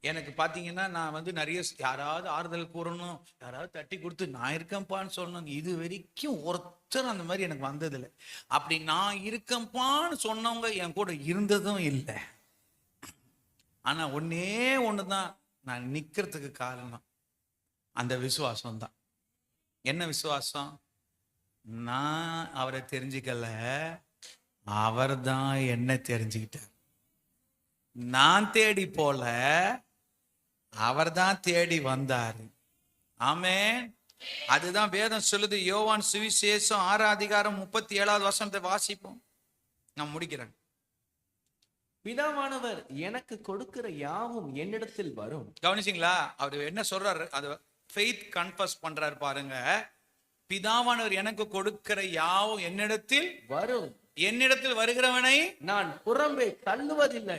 எனக்கு பாத்தீங்கன்னா நான் வந்து நிறைய யாராவது ஆறுதல் கூறணும், யாராவது தட்டி கொடுத்து நான் இருக்கேன்ப்பான்னு சொல்லணும், இது வரைக்கும் ஒருத்தர் அந்த மாதிரி எனக்கு வந்ததில்லை. அப்படி நான் இருக்கேன்ப்பான்னு சொன்னவங்க என் கூட இருந்ததும் இல்லை. ஆனா ஒன்னே ஒண்ணுதான் நான் நிக்கிறதுக்கு காரணம், அந்த விசுவாசம் தான். என்ன விசுவாசம்? நான் அவரை தெரிஞ்சுக்கல, அவர் தான் என்ன தெரிஞ்சுக்கிட்டார். நான் தேடி போல, அவர் தான் தேடி வந்தாரு. ஆமென். அதுதான் வேதம் சொல்லுது. யோவான் சுவிசேஷம் 6:37 வாசிப்போம். நான் முடிக்கிறேன். பிதாவானவர் எனக்கு கொடுக்கிற யாவும் என்னிடத்தில் வரும். கவனிச்சிங்களா? அவர் என்ன சொல்றாரு? அது ஃபெய்த் கன்ஃபஸ் பண்றாரு பாருங்க. பிதாவானவர் எனக்கு கொடுக்கிற யாவும் என்னிடத்தில் வரும், என்னிடத்தில் வருகிறவனை நான் புறம்பே தள்ளுவதில்லை.